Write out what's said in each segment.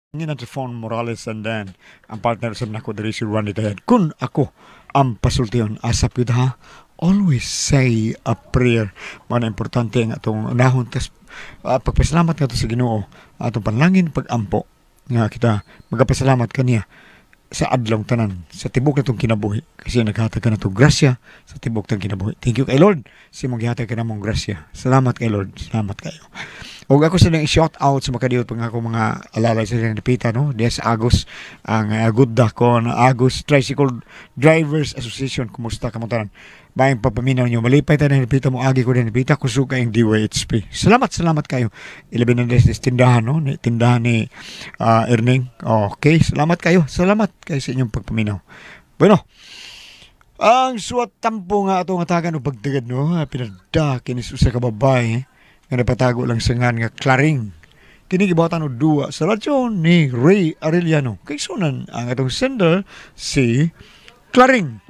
Ngina si Fon Morales and then ang partner sa nako diri si Ronnie Dayan. Kun ako ang pasultiyon asap yun ha, always say a prayer. Mga importante ang atong unahon tas pagpasalamat nga to sa Ginoo atong panlangin pagampo nga kita magapasalamat kaniya sa adlong tanan sa tibok natong kinabuhi kasi naghatag ka na to grasya sa tibok tang kinabuhi. Thank you kay Lord si maghatag ka na mong grasya. Salamat kay Lord, salamat kayo. Og ako sa nang i-shout out sa makadiyot pang ako mga alalay sa napita no. Des Agos ang good dakon Agos Tricycle Drivers Association. Kumusta ka mo tanan? Bayang papaminaw niyo malipay ta na napita mo agi ko din napita ko suka yung DYHP. Salamat kayo. Ilabi na des tindahan no, tindahan ni Erning. Okay, salamat kayo. Salamat kayo sa inyong pagpaminaw. Bueno, ang suwat tampo nga ato nga tagan o pagtagad no, pinada kinis usa ka babae nga napatago lang sa ngan nga Klaring. Kini gibawatan og duwa sa radyo ni Ray Arellano. Kay sunan ang atong sender si Klaring.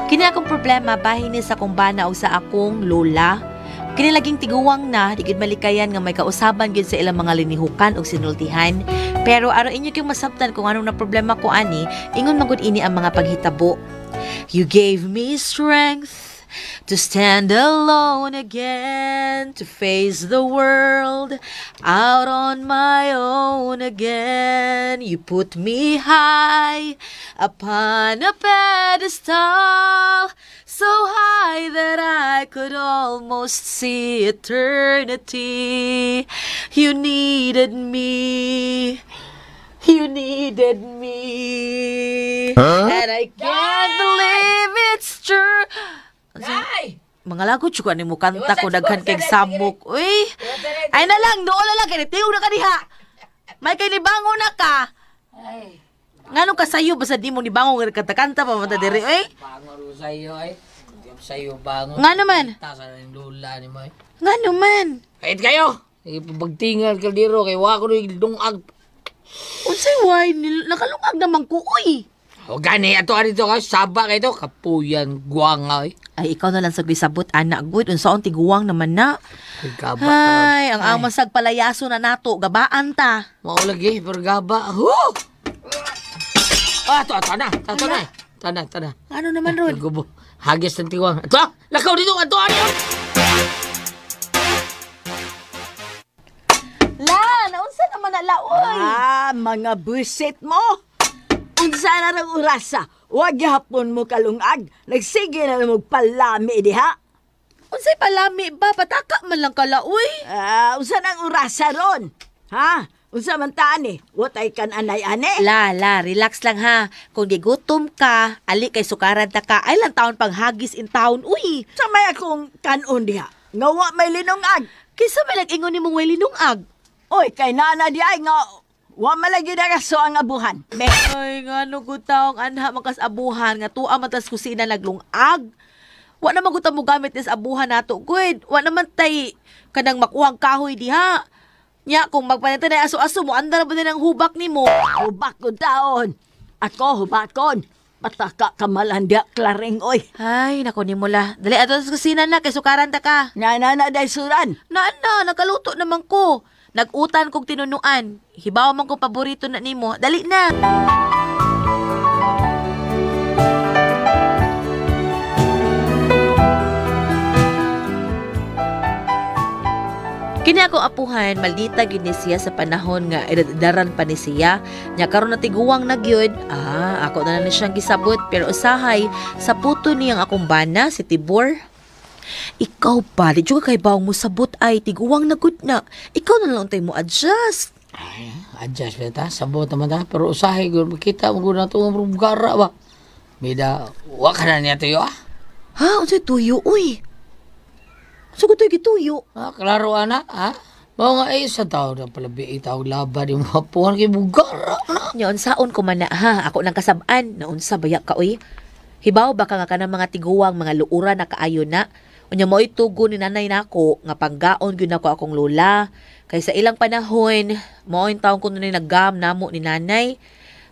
Kini akong problema bahin ni sa akong bana o sa akong lola. Kini laging tiguwang na, di gid malikayan nga may kausaban gyud sa ilang mga linihukan o sinultihan. Pero aron inyo kayong masabtan kung anong na problema ko ani, ingon magud ini ang mga paghitabo. You gave me strength to stand alone again, to face the world out on my own again. You put me high upon a pedestal, so high that I could almost see eternity. You needed me. You needed me. And I can't believe it's true. Nay! Mga lagot juga ni mo kanta ko daghan kay samok. Uy. Ay na lang, doon na lang kay tiyo na ka diha. May kay nibango na ka. Ay, Ngano ka sayo basta di mo nibango nga kanta-kanta pa mata diri uy. bangon ro sa'yo ay. Hindi sa'yo bangon. Nga naman. Tasa na yung lula ni mo ay. Ngano man. Kahit kayo! Pagtingal ka diro kay wako rin dungag. Unsay way nakalungag naman ko uy. O gani, ato arito ka, saba kayo to, kapuyan, guwanga ay. Ay ikaw na lang sa gisabot anak gud unsaon tiguwang naman na. Ay, gaba ka. Ay, ang amasag palayaso na nato gabaan ta. Maulagi, pero gaba. Huh! Ah, ito, tana. Tana. Ano naman ron? Gubo. Hagis ng tiwang. Ito, lakaw dito, ato, ano? La, naunsa naman na laoy. Mga busit mo. Unsa na rang orasa? Huwag hapon mo kalungag. Nagsige na mo palami diha. Unsay palami ba pataka man lang kalaoy. Unsa nang orasa ron? Ha? Unsa man tani? Watay kan anay-ane? La, relax lang ha. Kung di gutom ka, ali kay sukaran ta ka, ay lang taon paghagis in town, uy. Sa may akong kanon diha. Ngawa may linungag. Kisa may nag-ingon ni mong way linungag. Oy, kay nana di ay nga. Wa malagi na kaso ang abuhan. Be. Ay, nga no gutaong anha makas abuhan, nga tuwa matas kusina naglungag. Wa naman gutang mo gamit nis abuhan nato, good. Wa naman tay kanang makuhang kahoy diha. Nya, kung magpanita na aso-aso mo, andar ba na ng hubak ni mo? Hubak ko taon. Ako hubakon. Pataka kamalanda Klaring oy. Ay, nako ni mo la. Dali ato sa kusina na, kay sukaran ta ka. Nana day suran. Nakaluto naman ko. Nag-utan kong tinunuan. Hibaw man kong paborito na nimo. Dali na. Kini ako apuhan, maldita gyud ni siya sa panahon nga edadaran pa ni siya. Nya karon na tiguwang na gyud. Ako na lang siyang gisabot pero usahay sa puto niyang akong bana si Tibor. Ikaw pa, di juga kay bawang mo sabot ay tiguwang na good na. Ikaw na lang tayo mo adjust. Ay, adjust ba ta? Sabot naman ta. Pero usahay, kita mo na ito ng gara ba? Mida, waka na niya tayo ah. Ha? Unsay tuyo, uy? Unsay ko tayo gituyo? Klaro anak, ha? Mao nga ay sa tao na pala tao laban yung mga puwan kay bugara na. Nyon saon ko man na ha, ako nang kasab-an, naunsa baya ka uy. Hibaw baka nga kanang mga tiguwang mga luura na kaayo na. Unya mo itugo ni nanay nako nga panggaon gyud nako akong lola. Kay sa ilang panahon, mao yung taong kuno ni naggam namo ni nanay.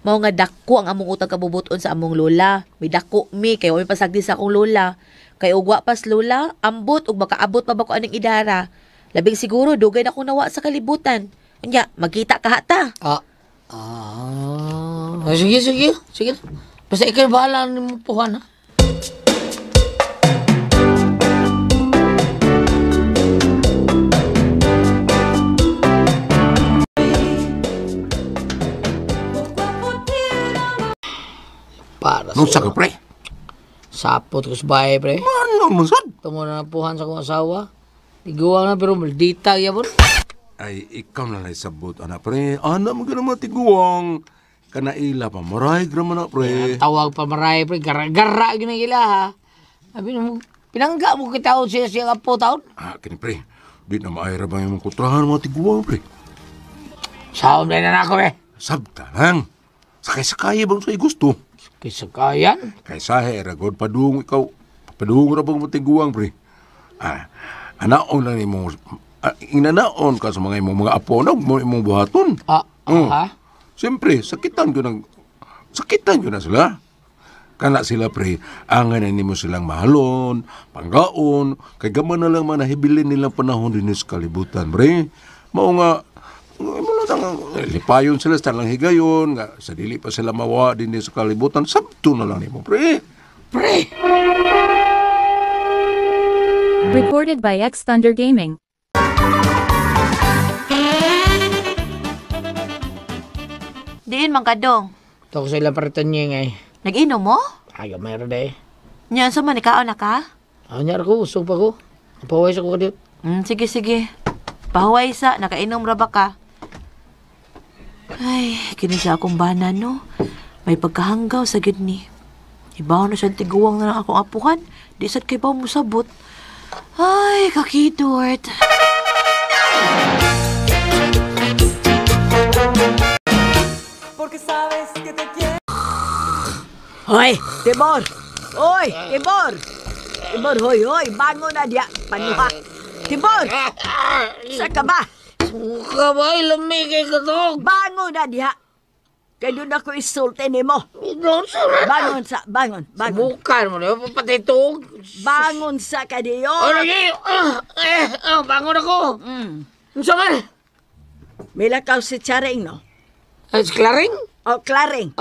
Mao nga dako ang among utang kabubuton sa among lola. May dako mi kay way pasagdi sa akong lola. Kay ugwa pas lola, ambot ug makaabot pa ba ko aning idara. Labing siguro dugay na akong nawa sa kalibutan. Unya, magkita ka hata. Sige, sige. Sige. Basta ikaw bahala ni mo puhan, ha? Para Nung sa ka, pre? sapot ko sa bahay, pre. Ano mo sad? Tumo na napuhan sa kong asawa. Tiguang na, pero maldita, yabon. Ay, ikaw na lang sabot, anak, pre. Anak mo ka naman tiguang. Kanaila pa, maray graman na, pre. Tawag pa maray, pre. Gara-gara, ginagila, ha? Sabi mo, pinangga mo kitaon siya siya kapo taon. Kini, pre. Di na maayra ba yung kutrahan mga tiguang, pre? Saom na ako, pre. Sabta lang. Sakay-sakay bang sa'y gusto? Kisa kayan. Kaysa heragod, padung ikaw. Padung ra bang mga tiguang, pre. Anaon lang mo. Inanaon ka sa mga imong mga apo na imong buhaton. Ha? Siyempre, sakitan ko na sila. Kana sila, pre, angan na nimo silang mahalon, panggaon, kay gaman na lang manahibilin nilang panahon din sa kalibutan, pre. Mao nga, lipayon sila sa lang higayon, nga, sa dili pa sila mawa din sa kalibutan, sabto na lang nimo, pre. Pre! Recorded by X Thunder Gaming. Diin man kadong. Ito ko sa ilang paritan niya ngay. Nag-inom mo? Ay, mayroon na eh. Nya sa man ikaon na ka? Anyar ko, usog pa ko. Napawais ako kadit. Sige, sige. Pahuway sa, nakainom ra ba ka? Ay, kini siya akong bana, no? May pagkahanggaw sa gid ni. Ibaw na siyang tiguang na ng akong apuhan. Di sad kay ba mo sabot. Ay, kakidort. Hoy, Tibor! Hoy, Tibor! Tibor, hoy, bango na diya. Panuha. Tibor! Sa ka ba? Suka ba? Ilamig kay katog. Bango na diya. Kaya doon ako isulti ni mo. Bangon. Bukan mo na, papatitog. Bangon sa kadiyo. Lagi! Bangon ako. Unsa man? May lakaw si Charing, no? Si Claring? O, Claring.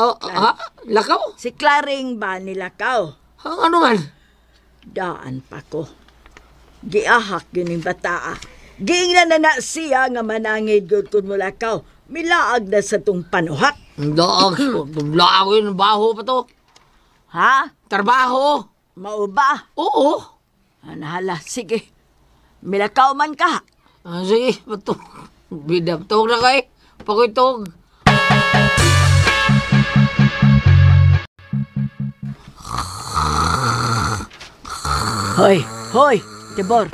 Lakaw? Si Claring ba nilakaw? Ano man? Daan pa ko. Giahak yun yung bataa. Giingnan na siya nga manangid gud kun mulakaw. Milaag na sa tong panuhak. Daag. Laag yun. Baho pa to. Ha? Trabaho. Mao ba? Oo. Anahala, sige. Milakaw man ka. Sige, patog. Bidap. Tog na kay. Pakitog. Hoy, Tibor,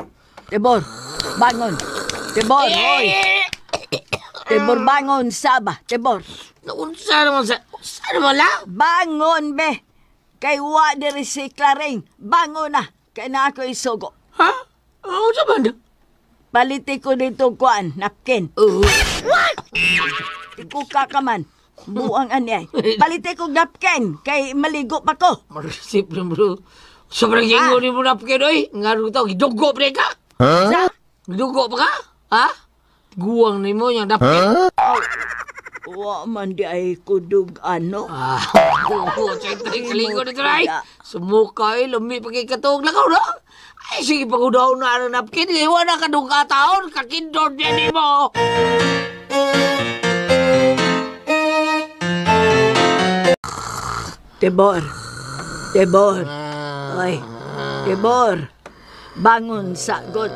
bangon. Tibor, hoy. Tibor, bangon, Saba, Tibor. Unsa naman lang? Bangon, be. Kay wa diri si Claring. Bangon na. Kay na ako isugo. Ha? Unsa man? Paliti ko dito kuan, napkin. Ikuka ka man. Buang anyay. Paliti ko napkin. Kay maligo pa ko. Marisip na bro. Sobrang gingo ni mo napkin, oy. Nga rin ito, gidugo pa ka? Sa? Gidugo pa ka? Ha? Guwang ni mo yung napkin. Wa man di ay kudug ano. Tsay kalingo dito na ay. Sumuka ay, lumi pa kay katong lakaw na. Ay, sige pag udaw na ang napkin. Iwan na kadung kataon, kakindor niya ni mo. Tibor. Oy, Tibor. Bangon sagot.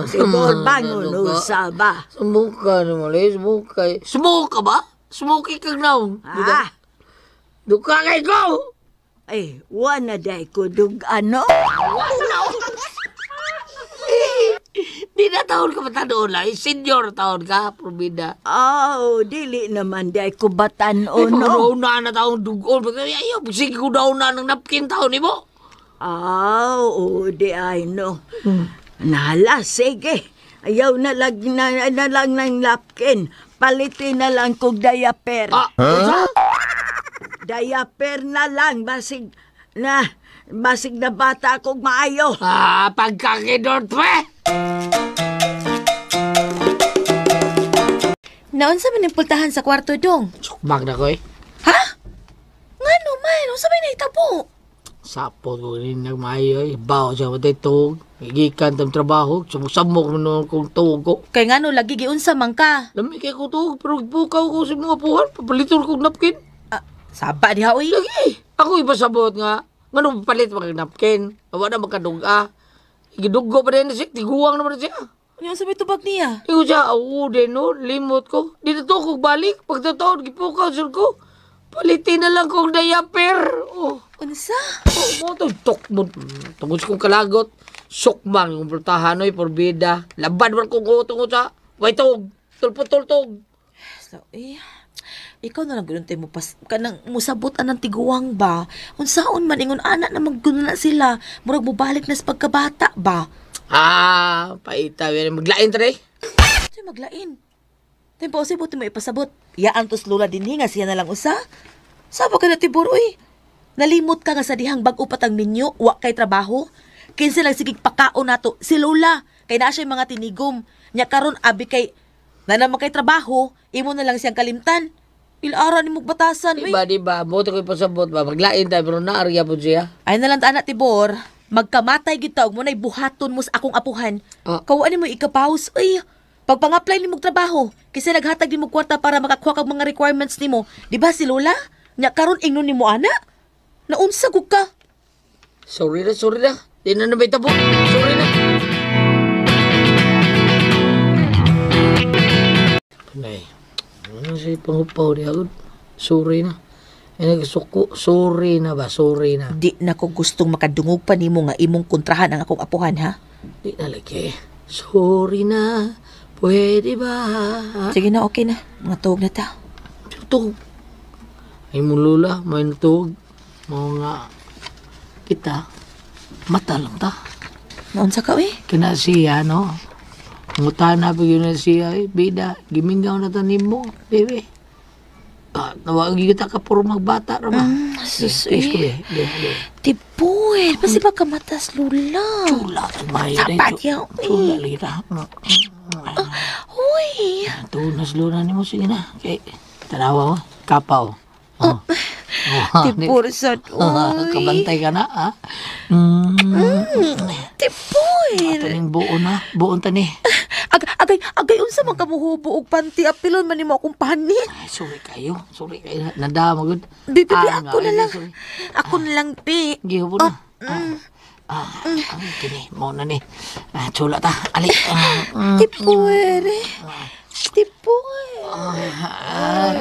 Tibor, bangon usaba. Sumuka ni mo, lay. Sumuka ba? Sumuki kang naon. Duka kay ko. Ay, wana day kudug ano. Di na taon ka matanoon lang. Senior taon ka, probida. Dili naman day kubatan o no. Daw na taon dugon. Ayaw, sige ko daw na ng napkin taon ni mo. Di ay no. Nala, sige. Ayaw na lang ng napkin. Palitin na lang kong diaper. Unsa? Diaper na lang. Basig na bata akong maayo. Pagkakidot pa. Naon sa manipultahan sa kwarto dong? Sukbang na ko eh. Ha? Ngano man, unsa may nahitabo? Sapot ko rin nagmayo eh. Bawa siya matay tuog. Igikan tam trabaho. Sumusamok mo kong tuog ko. Kay ngano lagi giunsa man ka? Lami kay ko tuog. Pero bukaw ko sa mga puhan. Papalitor kong napkin. Saba diha uy. Lagi. Ako ipasabot nga. Ngano palit mga napkin. Awa na magkaduga. Igidugo pa rin siya. Tiguang naman siya. Ano sa may tubag niya? Ikaw siya. Din no. Limot ko. Di na to kong balik. Pagtataon gipukaw sir ko. Palitin na lang kong diaper. Oh. Unsa? Mo to tokbot. Tungod sa kong kalagot. Sukmang yung pultahan oy porbida. Laban man kong tungod sa waytog. Tulpot-tultog. So, ikaw na lang gununti mo pas kanang musabot anang tiguang ba? Unsaon man ingon anak na magguno na sila. Murag mubalik na sa pagkabata ba? Paita. Maglain tari. Siya maglain. Tempo si buti mo ipasabot. Yaan tos lula din nga siya na lang usa. Saba ka na tibor uy. Nalimot ka nga sa dihang bag upat ang minyo, wa kay trabaho. Kinsa lang sigig pakaon nato si Lola. Kay na siya mga tinigom. Nya karon abi kay na naman kay trabaho, imo na lang siyang kalimtan. Ilara ni mo batasan uy. Diba? Mo to ko ipasabot ba? Maglain tayo pero naarya po siya. Ay na lang anak tibor. Magkamatay gyud ta og mo nay buhaton mo sa akong apuhan. Kawaan mo ikapaus uy. Pagpang-apply ni mong trabaho, kasi naghatag ni mong kwarta para makakuha kag mga requirements nimo. Di ba si Lola? Nya karon ingnon nimo ana? Naunsa gud ka? Sorry na. Di na may tabo. Sorry na. Nay, ano siya pangupaw di agad? Sorry na. Nagsuko, sorry na ba? Sorry na. Di na ko gustong makadungog pa nimo nga imong kontrahan ang akong apuhan ha. Di na lagi. Sorry na. Pwede ba? Sige na, okay na. Mga tuwag na ta. Tutog. Ay mo lula, may natug. Mga kita, mata lang ta. Naunsa ka eh? Kina siya, no? Ngutahan na pa yun na siya, bida. Gimingaw na tanim mo, bebe. Nawagi kita ka puro magbata, rama. Sus eh. Tibuel, pasi ba ka matas Lola? Chula, maya. Sapat yaw eh. Chula, lita. Uy. Tunas luna ni mo, sige na. Okay. Tanawa mo, kapaw. Tibur sad. Kabantay ka na, ha? Tibuel. Taning buon tani. Agay unsa man kamuhubo og panty apilon man nimo akong pani. Ay, sorry kayo. Nadama gud. Bibi ako na lang. Ako na lang pi. Gihubo na. Kini, mo na ni. Chula ta. Ali. Tibuel. Tibuel.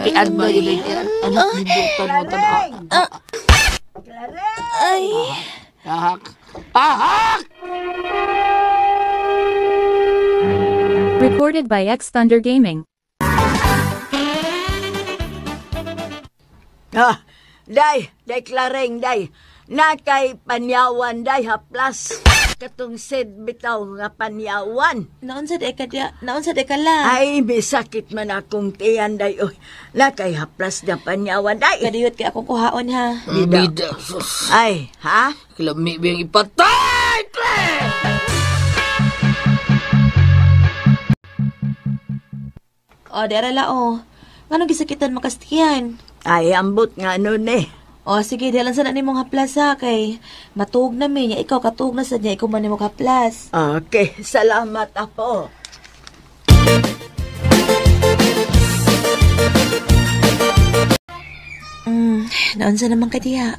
Piad ba yun? Ano? Hibutan mo ta. Ay. Tahak. Tahak! Recorded by X Thunder Gaming. Day Clareng, day. Nakay panyawan, day, haplas. Katong sid bitaw nga panyawan. Naunsa de ka la? Ay, bisakit man akong tiyan, day. Oy, nakay haplas na panyawan, day. Kadiyot kay akong kuhaon ha. Bida. Ay, ha? Kilami biyang ipatay! O, dera la o. Ngano gisakitan makastiyan? Ay, ambot nga nun eh. O, sige, dalan sa na nimong haplas ha, kay matuog na mi niya. Ikaw katuog na sa niya, ikaw man nimong haplas. Okay, salamat apo. Naunsa naman ka diya?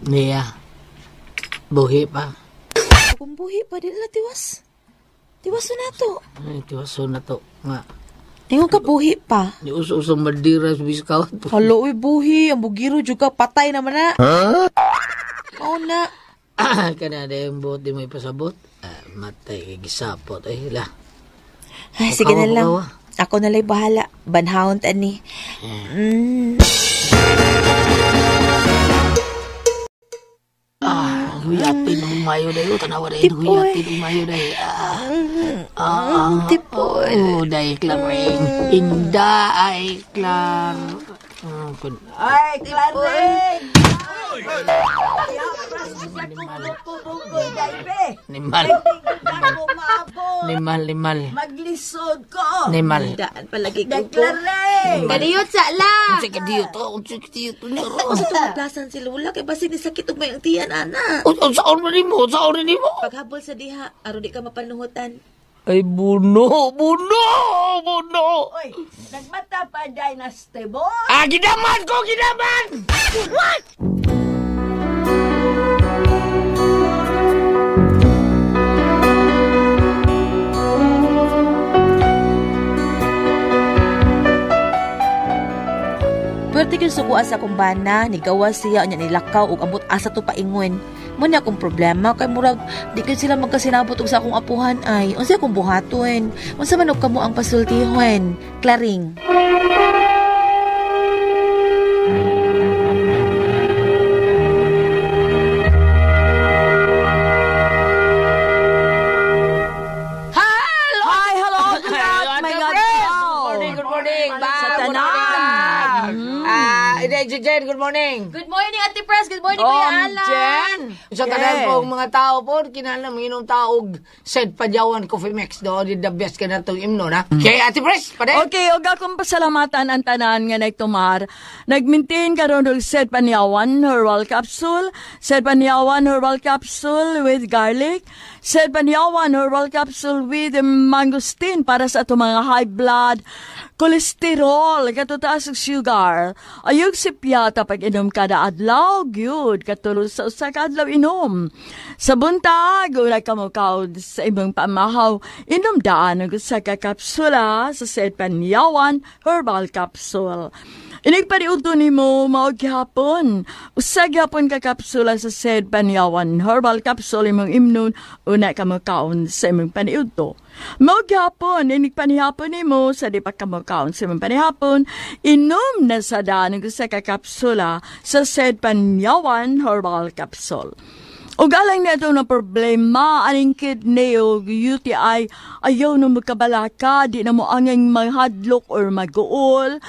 Nia, buhi pa. Akong buhi pa, di na tiwas. Tiwas na to. Ay, tiwaso na to. Nga. Ingon ka buhi pa. Di uso-uso madira sa biskaw. Halo, uy, buhi. Ang bugiro juga, patay naman na. Oo na. Kana na yung buhot di mo ipasabot. Matay kay gisapot. Ay, hila. Ay, sige na lang. Pakawa. Ako na lang bahala. Banhawon tani. Huyatin mong mayo dayo. Tanawa dayo. Huyatin mong mayo dayo. Tipoy. Oh, dayo, Claring. Inda ay Clar. Ay, Claring! Nimal. Nimal. Maglisod ko. Nimal. Daan palagi ko. Claring! Kadiyot sa la. Unsay ka diyo to? Unsay ka diyo to? O sa tumaglasan si Lola, kay basi ni sakit og may ang tiyan, ana. Saan rin mo? Paghabol sa diha, aro di ka mapanuhutan. Ay, buno. Uy, nagmata pa dahil na stable. Gidaman ko! What? Pwerte kyung sukuan sa kumbana, nigawas siya, niya nilakaw, ug ambot asa to paingon. Muna akong problema, kay murag, di kayo sila magkasinabot og sa akong apuhan ay, unsa akong buhaton, unsa man og kamo ang pasultihon, Claring. Hi, hello, good night, my God. Good morning. Sa tanan. Jen, good morning. Good morning, Ate Pres. Good morning, Kuya Alan. Jen. Sa tanan po, mga tao po, kinahanglan minum taog said Padyawan Coffee Mix do, di the best ka na itong imno, na? Kaya Ate Pres, pade? Okay, og akong pasalamatan ang tanan nga nagtumar. Nag-maintain karon og Said Panyawan Herbal Capsule, Said Panyawan Herbal Capsule with garlic, Said Panyawan Herbal Capsule with mangosteen para sa ato mga high blood, kolesterol, katutaas og sugar. Ayog sipyata pag inom kada adlaw, gyud katulog sa usa ka adlaw inom. Sa buntag, wala ka mokaw sa ibang pamahaw, inom daan og usa ka kapsula sa Said Panyawan Herbal Capsule. Inigpariuto ni mo maog gihapon. Usag gihapon ka kapsula sa Said Panyawan Herbal Capsule imong imnon una ka mokaon sa imong paniuto. Maog gihapon, inigpanihapon ni mo sa di pa ka mokaon sa imong panihapon, inom na sa daan sa ka kapsula sa Said Panyawan Herbal Capsule. O galang na ito na problema, aning kidney o UTI, ayaw na magkabalaka, di na mo anging maghadlok or mag-uol.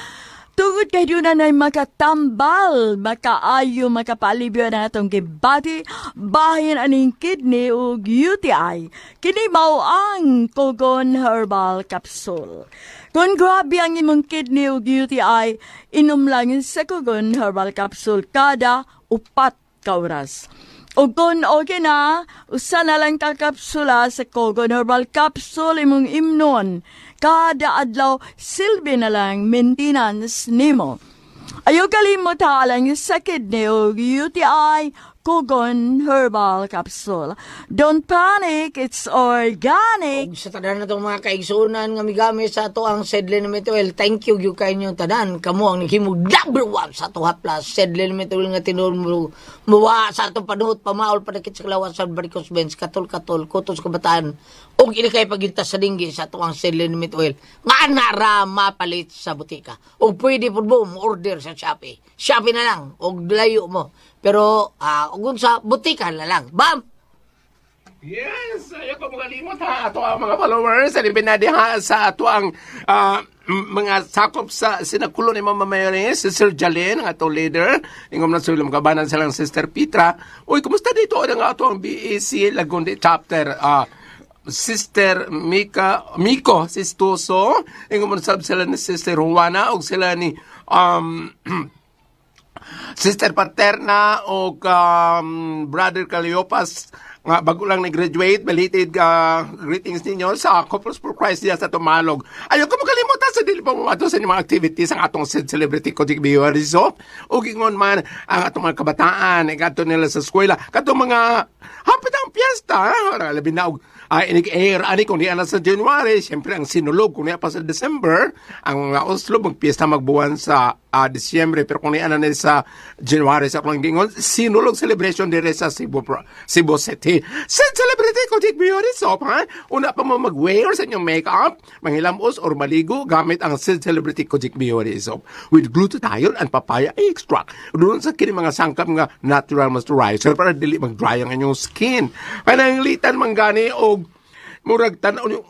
Tungod kay doon na makatambal, makaayo, makapalibyo na itong gibati, bahin aning kidney o UTI. Kini mao ang Kogon Herbal Capsule. Kung grabe ang imong kidney o UTI, inom lang sa Kogon Herbal Capsule kada 4 ka oras. O kung okay na, usa na lang kakapsula sa Kogon Herbal Capsule imong imnon. Kada adlaw, silbi na lang maintenance nimo. Ayaw kalimot halang sa kidney o UTI, Kogon Herbal Capsule. Don't panic, it's organic. Sa tanan na itong mga kaigsunan nga migamit sa ato ang Sedlenmetol. Thank you kayo nyo tanan. Kamu ang naghimog number 1 sa ato haplas. Sedlenmetol nga tinul mo muwa sa ato panuhot pamaol padakit sa kalawasan barikos benz katol kutos kabataan. Og ini kay pagintas sa dinggi sa ato ang Sedlenmetol. Nga anara mapalit sa butika. Og pwede po mo order sa Shopee. Shopee na lang. Og layo mo. Pero, kung sa butika na lang. Bam! Yes, ayaw ko makalimot ha. Ato ang mga followers, alipin na ha sa ato ang mga sakop sa sinakulo ni Mama Mayores, si Sir Jalen, ang ato leader. Ingom na sila magabanan silang Sister Petra. Uy, kumusta dito? Ang ato ang BAC Lagundi chapter. Sister Miko Sistoso. Ingom na sila ni Sister Juana o sila ni Sister Paterna o Brother Caliopas nga bago lang nag-graduate, belated greetings ninyo sa Couples for Christ diya sa Tumalog. Ayaw ko makalimutan sa dili pa mo ato sa mga activities ang atong celebrity Kodik Biwarizo. O gingon man ang atong mga kabataan, ato nila sa eskwela, katong mga hapit ang piyesta, labi na Inig-air, ani kung di na sa January, siyempre ang sinulog, kung di pa sa December, ang Oslo, magpiesta magbuwan sa Disyembre, pero kung di na sa January, sa kung gingon, sinulog celebration dire sa Cebu City. Said celebrity ko, Jake Biorisop, ha? Una pa mo mag-wear sa inyong makeup, manghilamos or maligo, gamit ang Said celebrity ko, Jake Biorisop, with glutathione and papaya extract. Doon sa kini mga sangkap nga natural moisturizer para dili mag-dry ang inyong skin. Pananglitan manggani o murag tanaw niyo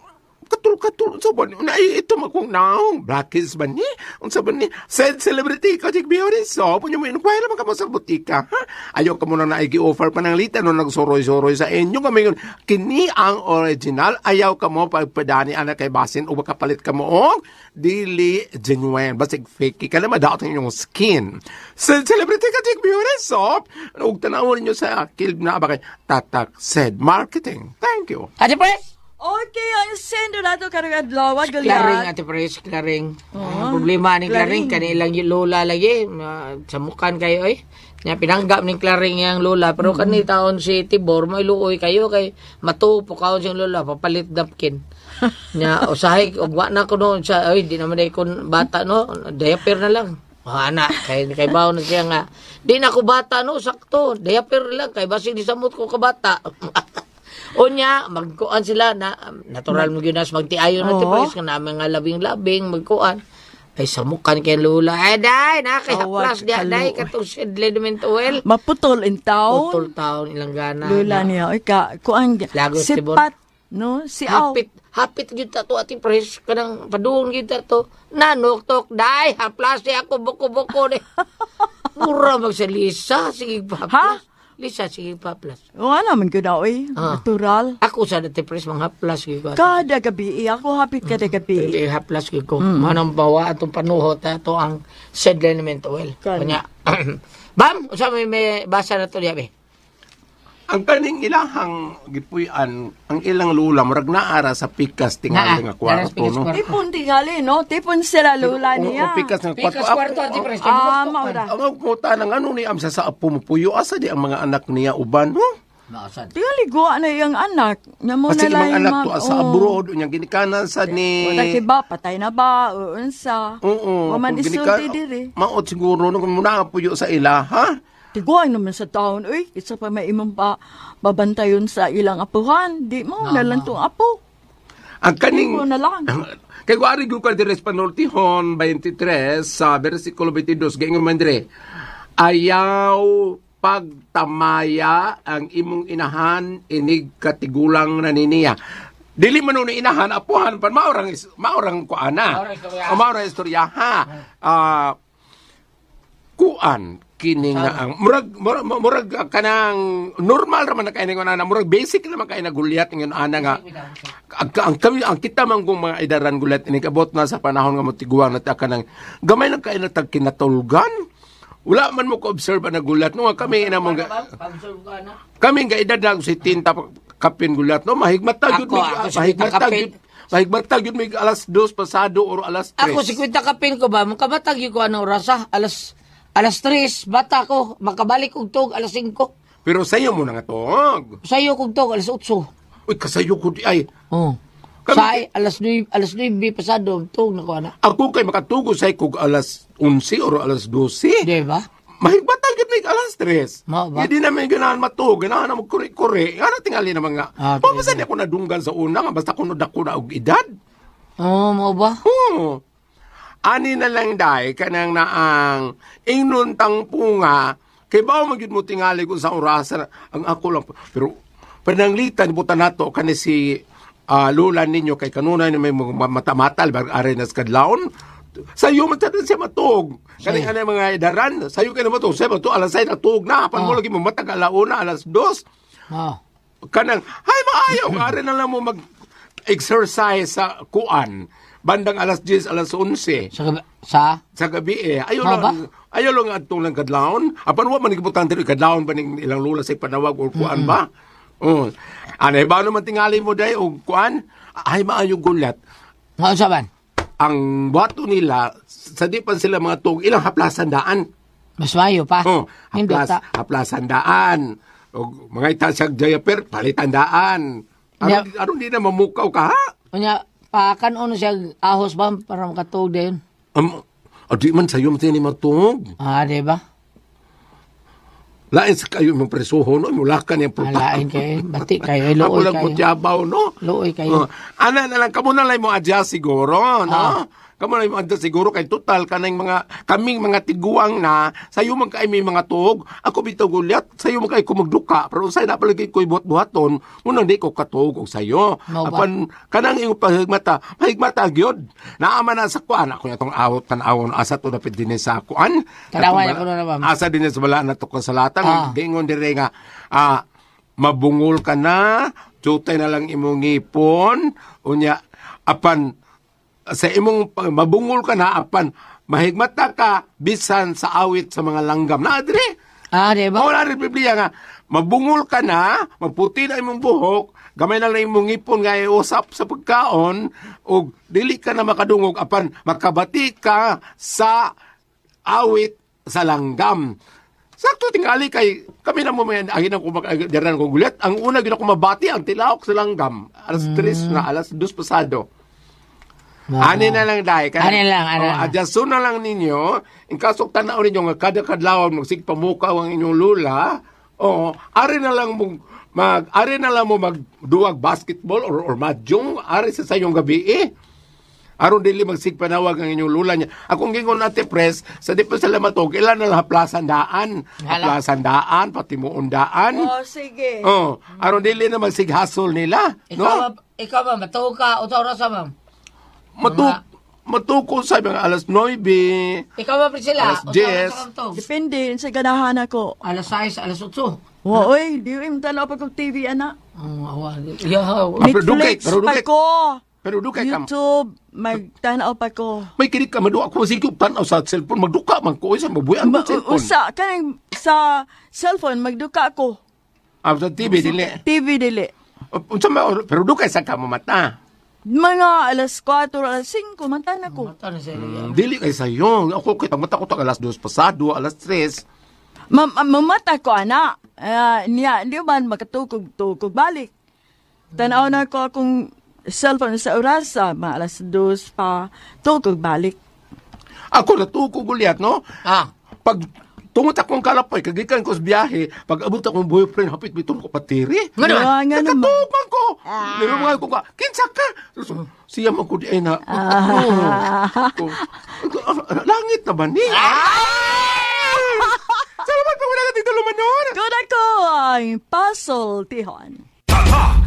katul sa ban na ito makong naong blackis ba ni unsa ba ni said celebrity ka Jake Beauty so punyo mo inquire man ka mo sa butika ha ayo ka mo na naigi-offer pananglitan no nagsoroy-soroy sa inyo kami kini ang original ayaw ka mo pagpadani ana kay basin o makapalit ka mo og dili genuine basig fake ka na madaot ang inyong skin said celebrity ka Jake Beauty so ug tanawon niyo sa kilb na ba kay Tatak said marketing. Thank you. Ate Pres? Okay, ang sendo na ito karang adlaw, Klaring, galyat. Ate Pres, klaring. Problema ni klaring, kanilang yung lola lagi. Samukan kayo eh. Nya pinanggap ni klaring yang lola. Pero kani taon si Tibor, may luoy kayo kay matupo kaon siyang lola, papalit napkin. Nya, usahay, ugwa na ko noon siya, ay, di naman kon bata, no? Diaper na lang. Anak, kay bawo na siya nga. Di na ko bata, no? Sakto, diaper lang. Kay basig di samot ko kabata. Unya, magkuan sila na natural mo yun as magtiayon na tipres ka namin nga labing-labing magkuan. Ay samukan kay Lula. Ay day, kay haplas diya day katong sedlement oil. Maputol in taon. Putol taon ilang gana. Lula niya, ka, kuan, Lagot, sipat, no? Si Aw. Hapit gyud ta to Ate Pres kanang paduon gyud ta to. Nanoktok day, haplas diya ako buko-buko de. Mura magsalisa sige haplas. Lisa, sige pa, plus. O, ano man ko daw eh. Natural. Ako sa Ate Pres, mga haplas ko. Kada gabi, ako hapit kada gabi. Hindi, haplas ko. Manang bawa atong panuhot, ito ang sediment oil. Kanya, Bam, usap may basa na to diyabi. Ang kaning ilahang gipuy-an, ang ilang lula, murag naara sa pikas tingali nga kwarto, no? Tipon tingali, no? Tipon sila lula niya. O pikas nga kwarto. Pikas kwarto, Ate Pres. Maura. Ang puta ng ano ni Amsa sa apo mo puyo, asa di ang mga anak niya uban, no? Naasan. Tingali guwa na yung anak. Nya mo Kasi na mga anak to sa abroad, unyang ginikanan sa ni... Wala kiba, patay na ba? O unsa? Oo. Waman isulti diri. Maot siguro, nung muna puyo sa ila, ha? Tiguan naman sa taon, uy, isa pa may imong pa babantayon sa ilang apuhan. Di mo na lang itong apo. Ang kaning... Di mo na lang. Kaya kung ari ko di Respanoltihon 23 sa versikulo 22, gayong mandre, ayaw pagtamaya ang imong inahan, inig katigulang na niniya. Dili man nun inahan, apuhan, pan maorang kuana. O maorang istorya, ha? Kuan, kini nga ang murag kanang normal ra man na kaini ana murag basic naman kaini gulyat ngon ana nga ang kita man kung mga idaran gulyat ini kabot na sa panahon nga motiguang nata kanang gamay lang kaini tag kinatulgan wala man mo ko observe na gulyat no kami ina mong kami nga edad lang si tinta kapin gulyat no mahigmat ta gyud mahigmat gyud mig alas 2 pasado or alas 3 Ako 50 kapin ko ba makabatag gyud ko ano oras Alas 3, bata ko, makabalik kong tog, alas 5. Pero sayo mo na nga tog. Sayo kong tog, alas 8. Uy, kasayo ko di ay. Oh. Say, alas 9 pasado, tog na ko na. Ako kay makatugo say kog alas 11 or alas 12. Di ba? Mahigbatag yun may alas 3. Mao ba? Hindi namin ganahan matug, ganahan na magkuri-kuri. Nga tingali naman nga. Papasan niya ko nadunggan sa una nga, basta kuno dako na og edad. Oh, mo ba? Oo. Ani na lang day, kanang naang ingnuntang punga, kay bawa magyud mo tingali kung sa orasan, ang ako lang. Pero, pananglitan, buta nato, kani si lula ninyo, kay kanunay na may matamatal, bagay na sa kadlaon, sayo matatan siya matug. Kani ano mga idaran, sayo kayo na matug, sayo matug, alas 6 natug na, pan mo lagi mo matag alauna, alas 2. Kanang, hay maayaw, ari na lang mo mag-exercise sa kuan. Bandang alas 10, alas 11. Sa gabi eh. Ayaw lang atong lang kadlawon. Apan wa man importante rin kadlawon pa ning ilang lula sa panawag o kuan ba? Anay ba naman tingali mo day o kuan? Ay maayo gulat. Nga usaban? Ang buhato nila, sa di pa sila mga tug, ilang haplasan daan. Mas mayo pa. Haplasan daan. O mga itasag jayaper, palitan daan. Aron di na mamukaw ka, ha? Unya, pakanon siya ahos ba para makatug din? Di man sa'yo matini matug. Di ba? Lain sa kayo mong presuho, no? Mula ka niyang pruta. Alain kayo, bati kayo, Ako looy lang kayo. kutyabaw, no? Looy kayo. Ana na lang, kamo na lang mo adjust siguro, no? Kamo na lang mo adjust siguro, kay total ka ng kaming mga tiguang na, sa'yo man kayo may mga tuog, ako bitaw gulyat, sa'yo man kayo kumagduka, pero sa'yo na palagi ko'y buhat-buhaton, munang di ko katuog og sa'yo. No, Apan, kanang iyong mahigmata, gyud. Naaman na sa kuan, ako na itong awot, tanawon, asa to napit din sa kuan. Tanawan ako na naman. Asa din sa bala na to sa latang, gingon dire nga, mabungol ka na, tutay na lang imong ngipon, unya, apan, sa imong mabungol ka na, apan, mahigmata ka, bisan sa awit sa mga langgam. Na, dire? Di ba? Wala rin Biblia nga, mabungol ka na, maputi na imong buhok, gamay na lang imong ngipon nga iusap sa pagkaon, o dili ka na makadungog, apan, makabati ka sa awit sa langgam. Sakto tingali kay kami na mo may ahin ako daran ko gulat. Ang una gid ako mabati ang tilaok sa langgam. Alas 3 na alas 2 pasado. Ani na lang dai kay. Ani lang. Adyaso na lang ninyo. In kaso tanaw ninyo nga kada kadlaw magsig pamukaw ang inyong lula. Ari na lang mo magduwag basketball or mahjong ari sa sayong gabi aron dili magsigpanawag ang inyong lula niya. Akong gingon natin press, sa di pa sila matog, ilan na lang haplasandaan. Haplasandaan, pati muundaan. Sige. Aron dili na magsighasol nila. Ikaw ba, matug ka, utaw na sa ma'am? Matuko sa mga alas 9. Ikaw ba, Priscilla? Alas 10. Depende sa ganahan ako. Alas 6, alas 8. Oy, di rin tanaw pa kong TV, anak. Pero dugay, Netflix pa ko. Pero dugay ka. YouTube, magtanaw pa ko. May kinig ka, maduwa ko masigop tanaw sa cellphone, magduka man ko, isa mabuyan mo cellphone. Kanang sa cellphone, magduka ko. Sa TV, dili. TV dili. Pero dugay sa ka mo mata. Mga alas 4, alas 5, mata na ko. Dili kay sayo. Ako kay mata ko alas 2 pasado, alas 3. Mamata ko, anak. Di ba makatukog balik. Tanaw na ko akong cellphone sa oras, mga alas 2 pa, tukog balik. Ako natukog ulit, no? Pag tungot akong kalapay, kagikan ko sa biyahe, pag abot akong boyfriend, hapit bitong ko patiri. Nakatukan ko. Nirumay ko ka, kinsa ka? Siya man ko di ay na. Langit na ba ni? Salamat pa wala ka dito lumanon. Good ako ang puzzle, Tihon. Tata!